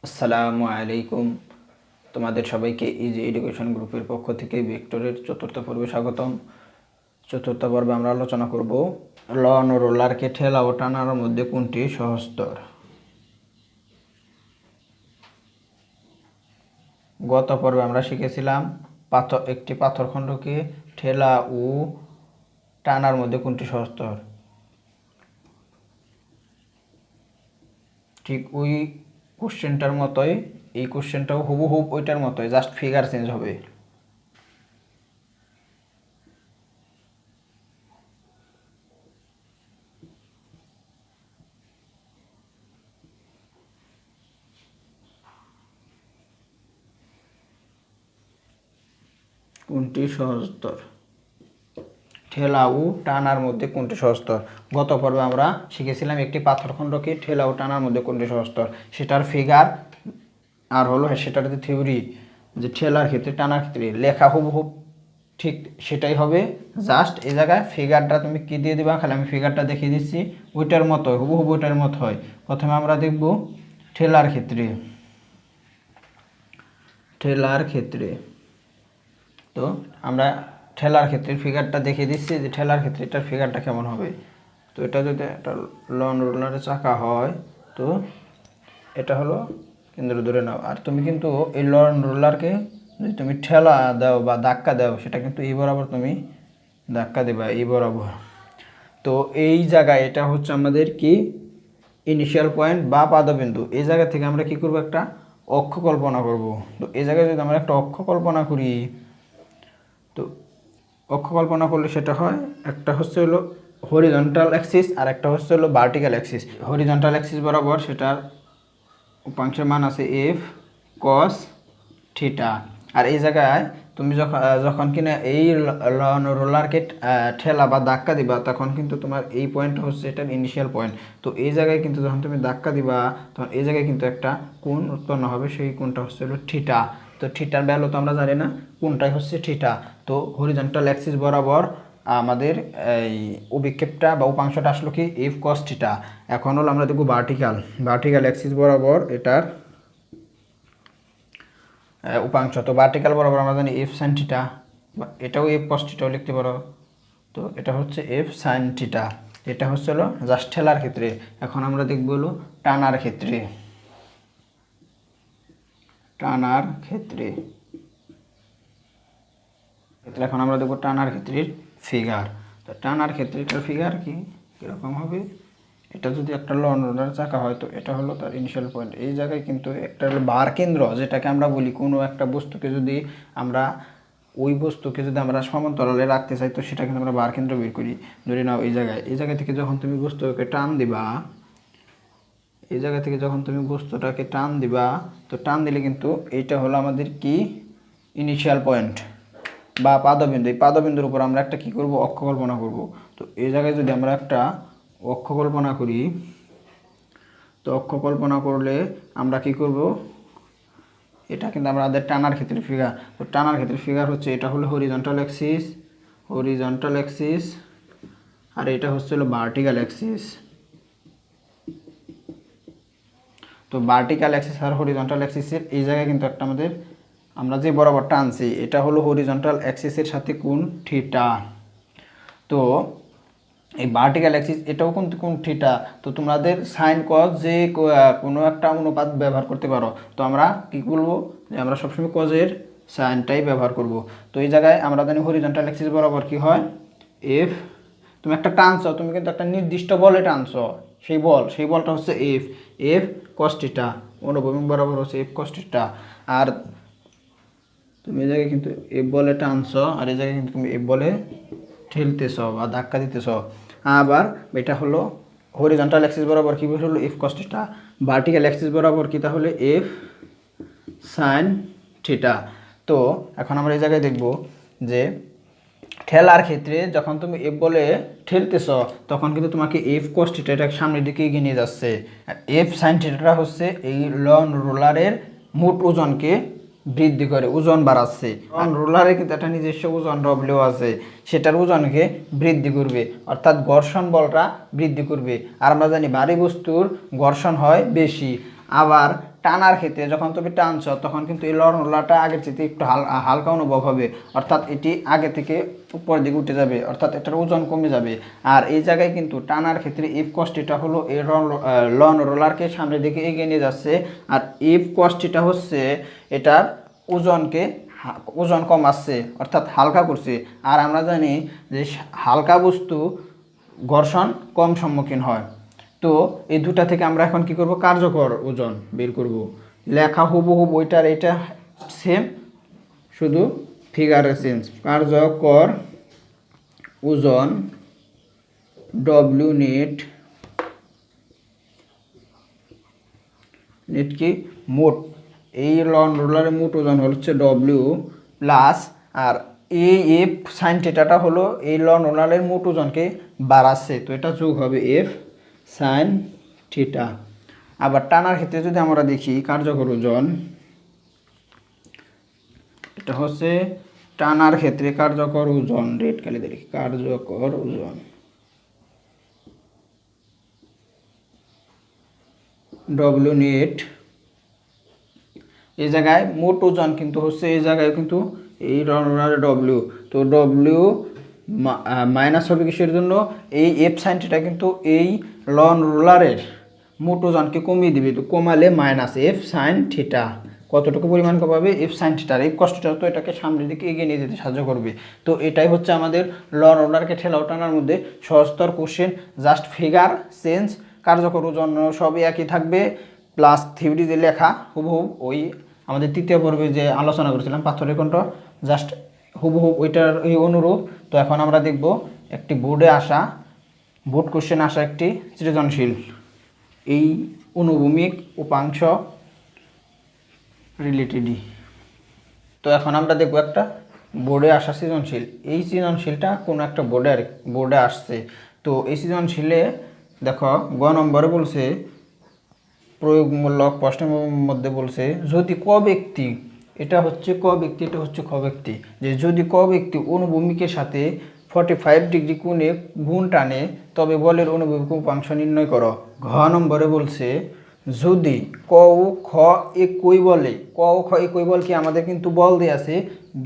আসসালামু আলাইকুম। তোমাদের সবাইকে ইজি এডুকেশন গ্রুপের পক্ষ থেকে ভেক্টরের চতুর্থ পর্বে স্বাগতম। চতুর্থ পর্বে আমরা আলোচনা করব লন ও রোলারকে ঠেলা ও টানার মধ্যে কোনটি সহজতর। গত পর্বে আমরা শিখেছিলাম একটি পাথরখণ্ডকে ঠেলা ও টানার মধ্যে কোনটি সহজতর। ঠিক ওই কোশ্চেনটার মতোই এই কোশ্চেনটাও হুবহুব ওইটার মতোই, জাস্ট ফিগার চেঞ্জ হবে। কোনটি সহজতর, ঠেলা ও টানার মধ্যে কোনটি সহজতর। গত পর্বে আমরা শিখেছিলাম একটি পাথরখণ্ডকে ঠেলা ও টানার মধ্যে কোনটি সহজতর, সেটার ফিগার আর হলো সেটার যে থিওরি, যে ঠেলার ক্ষেত্রে টানার ক্ষেত্রে লেখা হুবহুব ঠিক সেটাই হবে। জাস্ট এই জায়গায় ফিগারটা তুমি কি দিয়ে দিবা, খালি আমি ফিগারটা দেখিয়ে দিচ্ছি, ওইটার মতো হুবহুব ওইটার মতো হয়। প্রথমে আমরা দেখব ঠেলার ক্ষেত্রে। তো আমরা ঠেলার ক্ষেত্রে ফিগারটা দেখিয়ে দিচ্ছি যে ঠেলার ক্ষেত্রে এটার ফিগারটা কেমন হবে। তো এটা যদি একটা লন রোলারের চাকা হয়, তো এটা হলো কেন্দ্র ধরে নাও। আর তুমি কিন্তু এই লন রোলারকে যদি তুমি ঠেলা দাও বা ধাক্কা দাও, সেটা কিন্তু এই বরাবর তুমি ধাক্কা দেবা, এই বরাবর। তো এই জায়গায় এটা হচ্ছে আমাদের কি ইনিশিয়াল পয়েন্ট বা পাদবিন্দু। এই জায়গা থেকে আমরা কি করব, একটা অক্ষ কল্পনা করব। তো এই জায়গায় যদি আমরা একটা অক্ষ কল্পনা করি, তো অক্ষ কল্পনা করলে সেটা হয়, একটা হচ্ছে হলো হরিজন্টাল অ্যাক্সিস আর একটা হচ্ছে হলো ভার্টিক্যাল অ্যাক্সিস। হরিজন্টাল অ্যাক্সিস বরাবর সেটার উপাংশের মান আছে এফ কস থিটা। আর এই জায়গায় তুমি যখন কিনা এই রোলারকে ঠেলা বা ধাক্কা দিবা, তখন কিন্তু তোমার এই পয়েন্ট হচ্ছে এটার ইনিশিয়াল পয়েন্ট। তো এই জায়গায় কিন্তু যখন তুমি ধাক্কা দিবা, তখন এই জায়গায় কিন্তু একটা কোণ উৎপন্ন হবে, সেই কোণটা হচ্ছে হলো থিটা। তো থিটার ভ্যালু তো আমরা জানি না, কোনটাই হচ্ছে থিটা। তো হরিজন্টাল অ্যাক্সিস বরাবর আমাদের এই অভিক্ষেপটা বা উপাংশটা আসলো কি এফ কস থিটা। এখন হলো আমরা দেখব ভার্টিক্যাল অ্যাক্সিস বরাবর এটার উপাংশ। তো ভার্টিক্যাল বরাবর আমরা জানি এফ সাইন থিটা, এটাও এফ কস থিটাও লিখতে পারো। তো এটা হচ্ছে এফ সাইন থিটা। এটা হচ্ছে হলো জাস্ট ঠেলার ক্ষেত্রে। এখন আমরা দেখব হলো টানার ক্ষেত্রে। এখন আমরা দেখব টানার ক্ষেত্রের ফিগার। তো টানার ক্ষেত্রে এটার ফিগার কি কীরকম হবে। এটা যদি একটা লন রোলার চাকা হয়, তো এটা হলো তার ইনিশিয়াল পয়েন্ট। এই জায়গায় কিন্তু একটা হলো বার কেন্দ্র, যেটাকে আমরা বলি কোনো একটা বস্তুকে যদি আমরা সমান্তরালে রাখতে চাই, তো সেটা কিন্তু আমরা বার কেন্দ্র বের করি। ধরে নাও এই জায়গা থেকে যখন তুমি বস্তুটাকে টান দিবা, তো টান দিলে কিন্তু এইটা হলো আমাদের কি ইনিশিয়াল পয়েন্ট বা পাদবিন্দু। এই পাদবিন্দুর উপর আমরা একটা কি করব, অক্ষ কল্পনা করব। তো এই জায়গায় যদি আমরা একটা অক্ষ কল্পনা করি, তো অক্ষ কল্পনা করলে আমরা কি করব, এটা কিন্তু আমাদের টানার ক্ষেত্রে ফিগার। তো টানার ক্ষেত্রে ফিগার হচ্ছে, এটা হলো হরিজন্টাল অ্যাক্সিস আর এটা হচ্ছে হলো ভার্টিক্যাল অ্যাক্সিস। তো ভার্টিক্যাল অ্যাক্সিস আর হরিজন্টাল অ্যাক্সিসের এই জায়গায় কিন্তু একটা আমরা যে বরাবর টানছি, এটা হলো হরিজন্টাল অ্যাক্সিসের সাথে কোণ থিটা। তো এই ভার্টিক্যাল অ্যাক্সিস এটাও কিন্তু কোণ থিটা। তো তোমাদের সাইন কজ যে কোনো একটা অনুপাত ব্যবহার করতে পারো। তো আমরা কি করবো, যে আমরা সবসময় কজের সাইনটাই ব্যবহার করব। তো এই জায়গায় আমরা জানি হরিজন্টাল অ্যাক্সিস বরাবর কি হয় এফ। তুমি একটা টানছ, তুমি কিন্তু একটা নির্দিষ্ট বলে টানছ, সেই বলটা হচ্ছে এফ কস থিটা। অনুভূমিক বরাবর হচ্ছে এফ কস থিটা। আর তুমি এই জায়গায় কিন্তু এফ বলে টানছ, আর এই জায়গায় কিন্তু তুমি এফ বলে ঠেলতেছ বা ধাক্কা দিতেছ। আবার এটা হলো হরিজন্টাল অ্যাক্সিস বরাবর কি হলো F cos theta, vertical Axis বরাবর কি তাহলে এফ সাইন থিটা। তো এখন আমরা এই জায়গায় দেখব যে ঠেলার ক্ষেত্রে যখন তুমি এফ বলে ঠেলতেছ, তখন কিন্তু তোমাকে এফ কস থিটা এটা সামনের দিকে এগিয়ে নিয়ে যাচ্ছে। আর এফ সাইন থিটাটা হচ্ছে এই লন রোলারের মোট ওজনকে বৃদ্ধি করে, ওজন বাড়াচ্ছে। লন রোলারে কিন্তু একটা নিজস্ব ওজন ডব্লিউ আছে, সেটার ওজনকে বৃদ্ধি করবে, অর্থাৎ ঘর্ষণ বলটা বৃদ্ধি করবে। আর আমরা জানি ভারী বস্তুর ঘর্ষণ হয় বেশি, আবার টানার ক্ষেত্রে যখন তুমি টানছ তখন কিন্তু এই লন রোলারটা আগের চেয়ে একটু হালকা অনুভব হবে, অর্থাৎ এটি আগে থেকে উপরের দিকে উঠে যাবে, অর্থাৎ এটার ওজন কমে যাবে। আর এই জায়গায় কিন্তু টানার ক্ষেত্রে এফ কস্টিটা হলো এই লন রোলারকে সামনের দিকে এগিয়ে নিয়ে যাচ্ছে, আর এফ কস্টিটা হচ্ছে এটার ওজন কমাচ্ছে, অর্থাৎ হালকা করছে। আর আমরা জানি যে হালকা বস্তু ঘর্ষণ কম সম্মুখীন হয়। তো এই দুটা থেকে আমরা এখন কি করব, কার্যকর ওজন বের করব। লেখা হুবহু ওইটার এটা সেম, শুধু ফিগারের চেঞ্জ। কার্যকর ওজন ডব্লিউ নেট কি মোট, এই লন রোলারের মোট ওজন হচ্ছে ডব্লিউ প্লাস, আর এই এফ সাইন থিটাটা হলো এই লন রোলারের মোট ওজনকে বাড়াচ্ছে, তো এটা যোগ হবে এফ সাইন থিটা। আবার টানার ক্ষেত্রে যদি আমরা দেখি কার্যকর ওজন, এটা হচ্ছে টানার ক্ষেত্রে কার্যকর ওজন, রেড কালি দেখি কার্যকর ওজন ডব্লিউ নেট, এই জায়গায় মোট ওজন কিন্তু হচ্ছে এই জায়গায় কিন্তু এই রোলার ডব্লিউ, তো ডব্লিউ মাইনাস হবে কিসের জন্য, এই এফ সাইন থিটা কিন্তু এই লন রোলারের মোট ওজনকে কমিয়ে দিবে, তো কমালে মাইনাস এফ সাইন থিটা, কতটুকু পরিমাণ কমাবে, এফ সাইন থিটার এই কষ্টটা তো এটাকে সামনের দিকে এগিয়ে নিয়ে যেতে সাহায্য করবে। তো এটাই হচ্ছে আমাদের লন রোলারকে ঠেলাও টানার মধ্যে সহজতর কোশ্চেন, জাস্ট ফিগার চেঞ্জ, কার্যকর ওজন সবই একই থাকবে, প্লাস থিওরি যে লেখা হুবহু ওই আমাদের তৃতীয় পর্বে যে আলোচনা করেছিলাম পাথরের কণ্ঠ, জাস্ট হুবহু ওইটার এই অনুরূপ। তো এখন আমরা দেখব একটি বোর্ড কোশ্চেন আসা একটি সৃজনশীল, এই অনুভূমিক উপাংশ রিলেটেডই। তো এখন আমরা দেখব একটা বোর্ডে আসা সৃজনশীল, এই সৃজনশীলটা কোনো একটা বোর্ডে আসছে। তো এই সৃজনশীলে দেখো গ নম্বরে বলছে, প্রয়োগমূলক প্রশ্নের মধ্যে বলছে যদি ক ব্যক্তি, এটা হচ্ছে ক ব্যক্তি, এটা হচ্ছে খ ব্যক্তি, যে যদি ক ব্যক্তি অনুভূমিকের সাথে 45 ডিগ্রি কোণে গুণ টানে তবে বলের অনুভূমিক উপাংশ নির্ণয় করো। ঘ নম্বরে বলছে যদি ক ও খ একই বলে, ক ও খ একই বল কি আমাদের কিন্তু বল দিয়ে আছে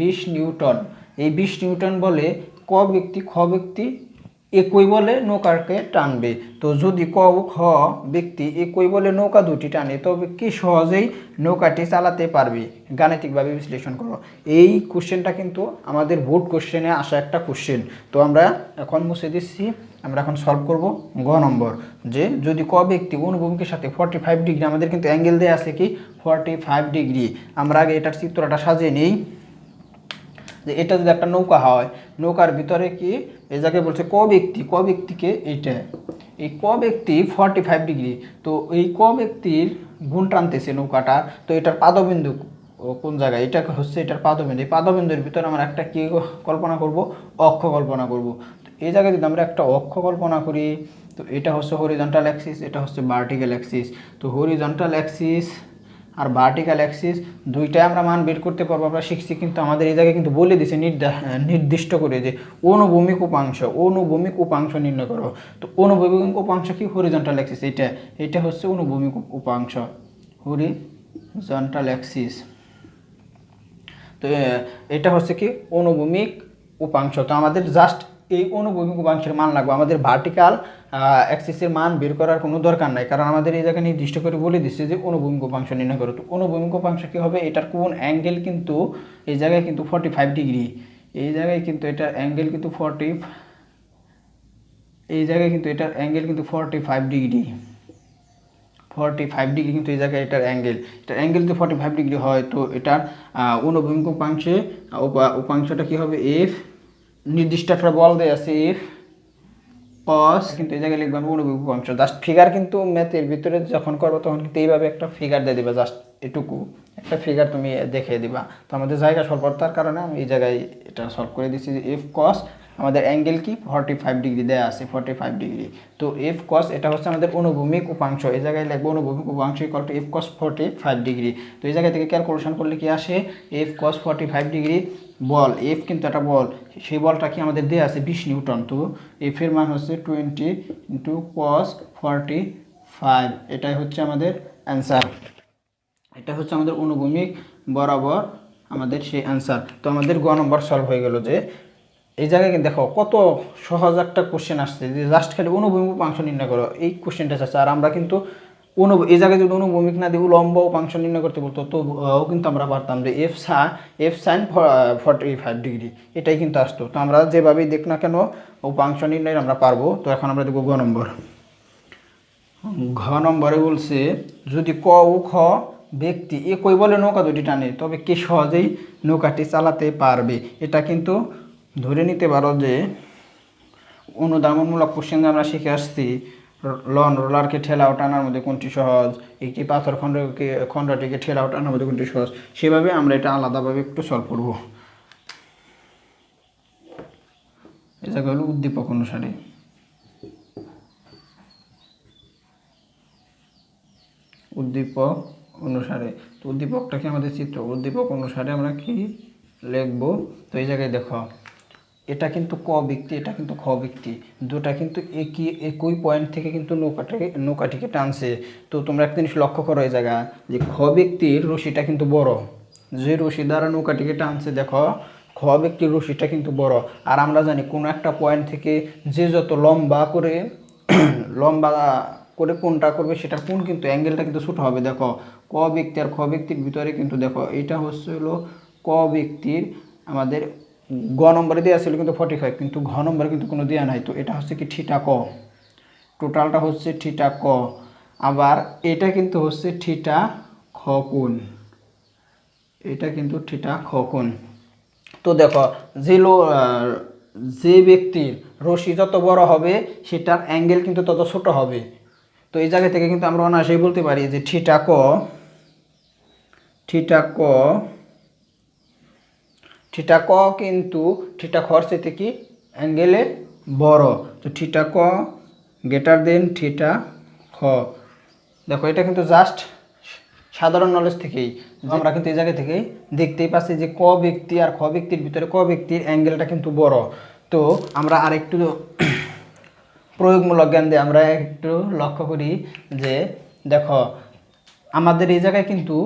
20 নিউটন, এই 20 নিউটন বলে ক ব্যক্তি খ ব্যক্তি একই বলে নৌকাকে টানবে। তো যদি ক ও খ ব্যক্তি একই বলে নৌকা দুটি টানে তবে কি সহজেই নৌকাটি চালাতে পারবে, গাণিতিকভাবে বিশ্লেষণ করো। এই কোশ্চেনটা কিন্তু আমাদের বোর্ড কোশ্চেনে আসা একটা কোশ্চেন। তো আমরা এখন মুছে দিচ্ছি, আমরা এখন সলভ করব গ নম্বর, যে যদি ক ব্যক্তি অনুভূমিকের সাথে 45 ডিগ্রি, আমাদের কিন্তু অ্যাঙ্গেল দেওয়া আছে কি 45 ডিগ্রি। আমরা আগে এটার চিত্রটা সাজিয়ে নিই, যে এটা যদি একটা নৌকা হয়, নৌকার ভিতরে কি এই জায়গায় বলছে ক ব্যক্তিকে এইটা, এই ক ব্যক্তি 45 ডিগ্রি, তো এই ক ব্যক্তির গুণ টানতেছে নৌকাটা, তো এটার পাদবিন্দু কোন জায়গায়, এটা হচ্ছে এটার পাদবিন্দু, এই পাদবিন্দুর ভিতরে আমরা একটা কি কল্পনা করব, অক্ষ কল্পনা করব। তো এই জায়গায় যদি আমরা একটা অক্ষ কল্পনা করি, তো এটা হচ্ছে হরিজন্টাল অ্যাক্সিস, এটা হচ্ছে ভার্টিক্যাল অ্যাক্সিস। তো হরিজন্টাল অ্যাক্সিস আর ভার্টিক্যাল অ্যাক্সিস দুইটাই আমরা মান বের করতে পারবো, আমরা শিখছি, কিন্তু আমাদের এই জায়গায় কিন্তু বলে দিছে নির্দিষ্ট করে যে অনুভূমিক উপাংশ নির্ণয় করো। তো অনুভূমিক উপাংশ কি, হরিজন্টাল অ্যাক্সিস, এটা হচ্ছে অনুভূমিক উপাংশ, হরিজন্টাল অ্যাক্সিস। তো এটা হচ্ছে কি অনুভূমিক উপাংশ। তো আমাদের জাস্ট এই অনুভূমিক উপাংশের মান লাগবে, আমাদের ভার্টিক্যাল অ্যাক্সিসের মান বের করার কোনো দরকার নাই, কারণ আমাদের এই জায়গায় নির্দিষ্ট করে বলে দিচ্ছে যে অনুভূমিক উপাংশ নির্ণয় করো। তো অনুভূমিক উপাংশ কী হবে, এটার কোন অ্যাঙ্গেল কিন্তু এই জায়গায় কিন্তু 45 ডিগ্রি, এই জায়গায় কিন্তু এটার অ্যাঙ্গেল কিন্তু 45 ডিগ্রি, 45 ডিগ্রি কিন্তু এই জায়গায় এটার অ্যাঙ্গেল যদি 45 ডিগ্রি হয়, তো এটার অনুভূমিক উপাংশটা কী হবে, এফ, নির্দিষ্ট একটা বল দেওয়া আছে এফ কস, কিন্তু এই জায়গায় লিখবেন অনুভূমিক উপাংশ। জাস্ট ফিগার কিন্তু ম্যাথের ভিতরে যখন করবো তখন কিন্তু এইভাবে একটা ফিগার দিয়ে দিবা, জাস্ট এটুকু একটা ফিগার তুমি দেখিয়ে দিবা। তো আমাদের জায়গা স্বল্পতার কারণে আমি এই জায়গায় এটা সলভ করে দিচ্ছি যে এফ কস, আমাদের অ্যাঙ্গেল কি 45 ডিগ্রি দেওয়া আছে 45 ডিগ্রি। তো এফ কস এটা হচ্ছে আমাদের অনুভূমিক উপাংশ, এই জায়গায় লিখবো অনুভূমিক উপাংশ equal to F cos 45 degree. তো এই জায়গা থেকে ক্যালকুলেশন করলে কি আসে, এফ কস 45 ডিগ্রি, বল এফ কিন্তু একটা বল, সেই বলটা কি আমাদের দেওয়া আছে 20 নিউটন। তো এফ এর মান হচ্ছে 20 × cos 45, এটাই হচ্ছে আমাদের অ্যান্সার। এটা হচ্ছে আমাদের অনুভূমিক বরাবর আমাদের সেই অ্যান্সার। তো আমাদের গ নম্বর সলভ হয়ে গেল। যে এই জায়গায় কিন্তু দেখো কত সহজ একটা কোশ্চেন আসছে, যে জাস্ট খালি অনুভূমিক উপাংশ নির্ণয় করো, এই কোশ্চেনটা চাচ্ছে। আর আমরা কিন্তু এই জায়গায় যদি অনুভূমিক না দিয়ে উলম্ব উপাংশ নির্ণয় করতে বলতো তো কিন্তু আমরা পারতাম যে এফ সাইন 45 ডিগ্রি, এটাই কিন্তু আসতো। তো আমরা যেভাবেই দেখ না কেন উপাংশ নির্ণয় আমরা পারবো। তো এখন আমরা দেখবো গ নম্বর। ঘ নম্বরে বলছে যদি ক ও খ ব্যক্তি একই বলে নৌকা দুটি টানে তবে কে সহজেই নৌকাটি চালাতে পারবে। এটা কিন্তু ধরে নিতে পারো যে অনুধাবনমূলক কোশ্চেন আমরা শিখে আসছি, লন রোলারকে ঠেলাও টানার মধ্যে কোনটি সহজ, একটি পাথর খণ্ডটিকে ঠেলাও টানার মধ্যে কোনটি সহজ, সেভাবে আমরা এটা আলাদাভাবে একটু সলভ করব। এই জায়গা হলো উদ্দীপক অনুসারে। উদ্দীপক অনুসারে, তো উদ্দীপকটাকে আমাদের চিত্র, উদ্দীপক অনুসারে আমরা কি লিখব। তো এই জায়গায় দেখো এটা কিন্তু ক ব্যক্তি, এটা কিন্তু খ ব্যক্তি, দুটা কিন্তু একই পয়েন্ট থেকে কিন্তু নৌকাটিকে টানছে। তো তোমরা একটা জিনিস লক্ষ্য করো এই জায়গা, যে খ ব্যক্তির রশিটা কিন্তু বড়, যে রশি দ্বারা নৌকাটিকে টানছে দেখো খ ব্যক্তির রশিটা কিন্তু বড়। আর আমরা জানি কোনো একটা পয়েন্ট থেকে যে যত লম্বা করে কোনটা করবে সেটার কোন কিন্তু অ্যাঙ্গেলটা কিন্তু ছোটো হবে। দেখো ক ব্যক্তি আর খ ব্যক্তির ভিতরে কিন্তু দেখো এটা হচ্ছে হলো ক ব্যক্তির আমাদের গ নম্বরে দেওয়া ছিল কিন্তু 45, কিন্তু ঘ নম্বরে কিন্তু কোনো দেওয়া নাই। তো এটা হচ্ছে কি থিটা ক, টোটালটা হচ্ছে থিটা ক। আবার এটা কিন্তু হচ্ছে থিটা খ কোণ, এটা কিন্তু থিটা খ কোণ। তো দেখো যে ব্যক্তির রশি যত বড় হবে সেটার অ্যাঙ্গেল কিন্তু তত ছোট হবে। তো এই জায়গা থেকে কিন্তু আমরা অনায়াসেই বলতে পারি যে থিটা ক কিন্তু থিটা খর চেয়ে কি অ্যাঙ্গেলে বড়। তো থিটা ক গ্রেটার দেন থিটা খ। দেখো এটা কিন্তু জাস্ট সাধারণ নলেজ থেকেই আমরা কিন্তু এই জায়গা থেকেই দেখতেই পাচ্ছি যে ক ব্যক্তি আর খ ব্যক্তির ভিতরে ক ব্যক্তির অ্যাঙ্গেলটা কিন্তু বড়। তো আমরা আরেকটু প্রয়োগমূলক জ্ঞান দিয়ে আমরা একটু লক্ষ্য করি যে দেখো আমাদের এই জায়গায় কিন্তু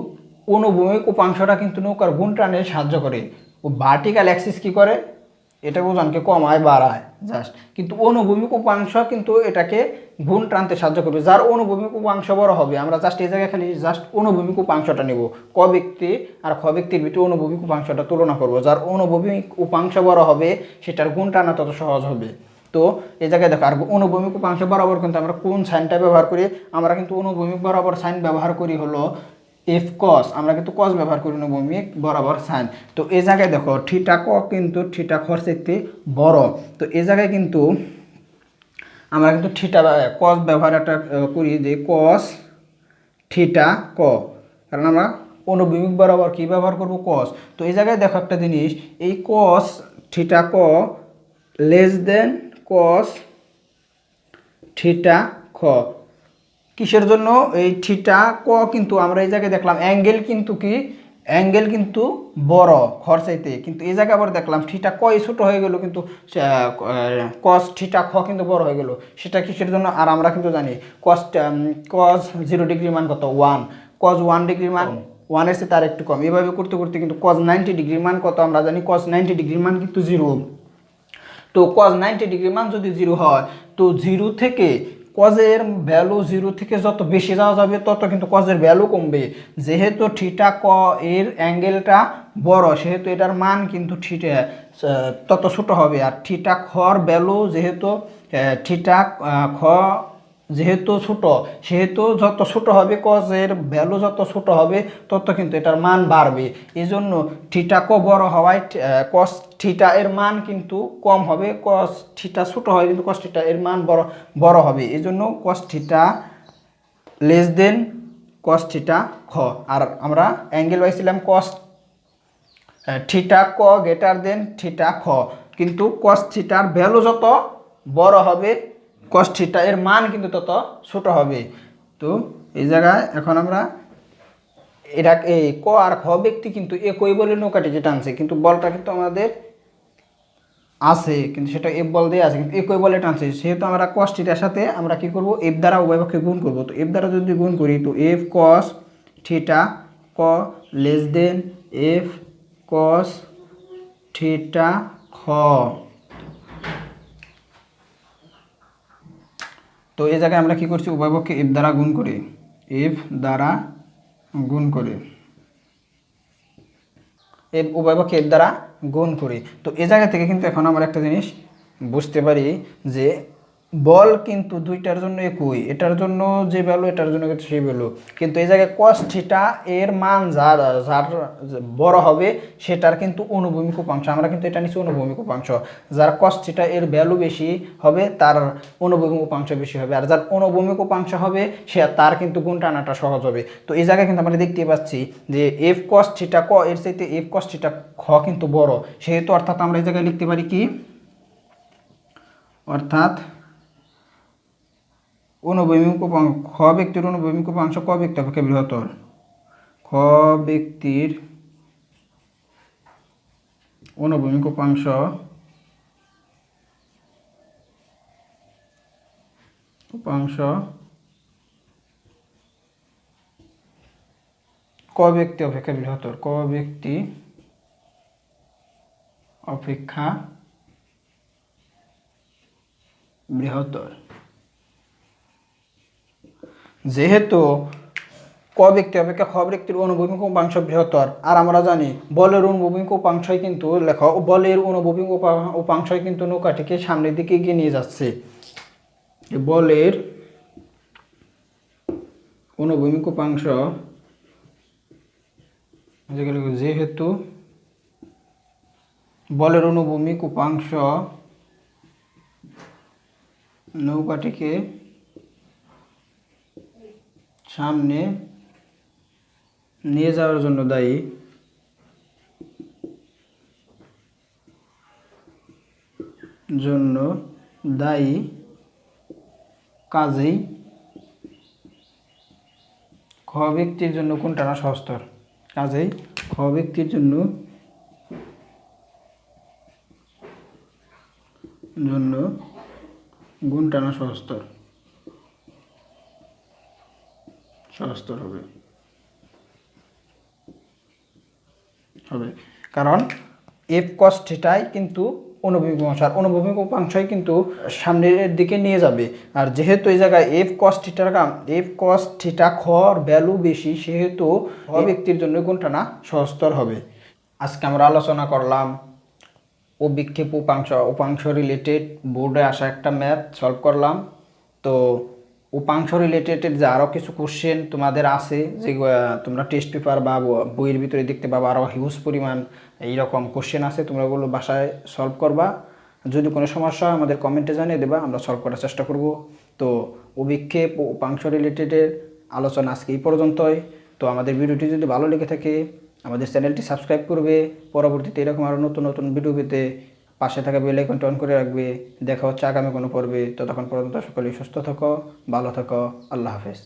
অনুভূমিক উপাংশটা কিন্তু নৌকার গুণ টানে সাহায্য করে, ও ভার্টিক্যাল অ্যাক্সিস কি করে এটাকে ওজনকে কমায় বাড়ায় জাস্ট, কিন্তু অনুভূমিক উপাংশ কিন্তু এটাকে গুণ টানতে সাহায্য করবে। যার অনুভূমিক উপাংশ বড় হবে আমরা জাস্ট এই জায়গায় খালি জাস্ট অনুভূমিক উপাংশটা নেব, ক ব্যক্তি আর খ ব্যক্তির ভিতরে অনুভূমিক উপাংশটা তুলনা করব, যার অনুভূমিক উপাংশ বড় হবে সেটার গুণ টানা তত সহজ হবে। তো এই জায়গায় দেখো আর অনুভূমিক উপাংশ বরাবর কিন্তু আমরা কোন সাইনটা ব্যবহার করি, আমরা কিন্তু অনুভূমিক বরাবর সাইন ব্যবহার করি হলো এফ কস, আমরা কিন্তু কস ব্যবহার করি অনুভূমিক বরাবর সাইন। তো এই জায়গায় দেখো থিটা ক কিন্তু থিটা খর চেয়ে বড়। তো এই জায়গায় কিন্তু আমরা কিন্তু থিটা কস ব্যবহার একটা করি যে কস থিটা ক, কারণ আমরা অনুভূমিক বরাবর কি ব্যবহার করব কস। তো এই জায়গায় দেখো একটা জিনিস, এই কস থিটা ক লেস দেন কস থিটা খ, কিসের জন্য এই থিটা ক কিন্তু আমরা এই জায়গায় দেখলাম অ্যাঙ্গেল কিন্তু বড় খর চাইতে, কিন্তু এই জায়গায় আবার দেখলাম থিটা ক ছোট হয়ে গেল কিন্তু কস থিটা খ কিন্তু বড় হয়ে গেল, সেটা কিসের জন্য। আর আমরা কিন্তু জানি কস 0 ডিগ্রির মান কত 1, কস 1 ডিগ্রির মান 1 এর চেয়ে তার একটু কম, এভাবে করতে করতে কিন্তু কস 90 ডিগ্রির মান কত আমরা জানি, কস 90 ডিগ্রির মান কিন্তু 0। তো কস 90 ডিগ্রির মান যদি 0 হয় তো 0 থেকে কজের ভ্যালু 0 থেকে যত বেশি যাওয়া যাবে তত কিন্তু কজের ভ্যালু কমবে। যেহেতু থিটা ক এর অ্যাঙ্গেলটা বড় সেহেতু এটার মান কিন্তু থিটা তত ছোট হবে। আর থিটা খর ভ্যালু যেহেতু থিটা খ যেহেতু ছোট সেহেতু যত ছোট হবে কজের ভ্যালু যত ছোট হবে তত কিন্তু এটার মান বাড়বে। এই জন্য থিটা ক বড় হওয়ায় কস থিটা এর মান কিন্তু কম হবে, কস থিটা ছোট হয় কিন্তু কস থিটা এর মান বড় হবে। এই জন্য cos theta less than cos theta খ। আর আমরা অ্যাঙ্গেল পাইছিলাম কস থিটা ক গ্রেটার দেন থিটা খ, কিন্তু কস থিটার ভ্যালু যত বড় হবে কস থিটা এর মান কিন্তু তত ছোট হবে। তো এই জায়গায় এখন আমরা এটা এই ক আর খ ব্যক্তি কিন্তু একই বলে নৌকাটিকে টানছে, কিন্তু বলটা কিন্তু আমাদের আছে কিন্তু সেটা এফ বল দিয়ে আছে কিন্তু একই বলে টানছে, সেহেতু আমরা কস থিটার সাথে আমরা কি করব এফ দ্বারা উভয় পক্ষে গুণ করব। তো এফ দ্বারা যদি গুণ করি তো এফ কস থিটা ক less than F cos theta খ। তো এই জায়গায় আমরা কি করছি, উভয় পক্ষে এফ দ্বারা গুণ করে, এফ দ্বারা গুণ করে, উভয় পক্ষে এফ দ্বারা গুণ করি। তো এই জায়গা থেকে কিন্তু এখন আমরা একটা জিনিস বুঝতে পারি যে বল কিন্তু দুইটার জন্য একই, এটার জন্য যে ভ্যালু এটার জন্য কিন্তু সেই ভ্যালু, কিন্তু এই জায়গায় কস থিটা এর মান যার যার বড় হবে সেটার কিন্তু অনুভূমিক উপাংশ, আমরা কিন্তু এটা নিচ্ছি অনুভূমিক উপাংশ, যার কস থিটা এর ভ্যালু বেশি হবে তার অনুভূমিক উপাংশ বেশি হবে, আর যার অনুভূমিক উপাংশ হবে সে তার কিন্তু গুণ টানাটা সহজ হবে। তো এই জায়গায় কিন্তু আমরা দেখতে পাচ্ছি যে এফ কস থিটা ক এর চাইতে এফ কস থিটা খ কিন্তু বড়, সেহেতু অর্থাৎ আমরা এই জায়গায় লিখতে পারি কি, অর্থাৎ অনুভূমিক উপাংশ খ ব্যক্তির অনুভূমিক উপাংশ ক ব্যক্তি অপেক্ষা বৃহত্তর, খ ব্যক্তির অনুভূমিক উপাংশ ক ব্যক্তি অপেক্ষা বৃহত্তর, ক ব্যক্তি অপেক্ষা বৃহত্তর। যেহেতু ক ব্যক্তি অপেক্ষা খ ব্যক্তির অনুভূমিক উপাংশ বৃহত্তর, আর আমরা জানি বলের অনুভূমিক উপাংশই কিন্তু লেখা, বলের অনুভূমিক উপাংশই কিন্তু নৌকাটিকে সামনের দিকে এগিয়ে নিয়ে যাচ্ছে, বলের অনুভূমিক উপাংশ, যেহেতু বলের অনুভূমিক উপাংশ নৌকাটিকে সামনে নিয়ে যাওয়ার জন্য দায়ী, কাজেই খ ব্যক্তির জন্য কোন টানা সহস্তর, কাজেই খ ব্যক্তির জন্য গুণ টানা সহস্তর হবে, কারণ এফ কস থিটাই কিন্তু অনুভূমিক উপাংশ, আর অনুভূমিক উপাংশই কিন্তু সামনের দিকে নিয়ে যাবে, আর যেহেতু এই জায়গায় এফ কস থিটা খর ভ্যালু বেশি, সেহেতু খ ব্যক্তির জন্য গুণ টানা সহস্তর হবে। আজকে আমরা আলোচনা করলাম অভিক্ষেপ উপাংশ রিলেটেড, বোর্ডে আসা একটা ম্যাথ সলভ করলাম। তো উপাংশ রিলেটেড যে আরও কিছু কোশ্চেন তোমাদের আছে, যে তোমরা টেস্ট পেপার বা বইয়ের ভিতরে দেখতে পাবা, আরও হিউজ পরিমাণ এইরকম কোশ্চেন আছে, তোমরা ওগুলো বাসায় সলভ করবা। যদি কোনো সমস্যা হয় আমাদের কমেন্টে জানিয়ে দেবা, আমরা সলভ করার চেষ্টা করব। তো অভিক্ষেপ উপাংশ রিলেটেডের আলোচনা আজকে এই পর্যন্তই। তো আমাদের ভিডিওটি যদি ভালো লেগে থাকে আমাদের চ্যানেলটি সাবস্ক্রাইব করবে, পরবর্তীতে এরকম আরও নতুন নতুন ভিডিও পেতে পাশে থাকা বেল আইকনটি অন করে রাখবে। দেখা হচ্ছে আগামী কোনো পর্বে, ততক্ষণ পর্যন্ত সকলেই সুস্থ থাকো, ভালো থাকো, আল্লাহ হাফেজ।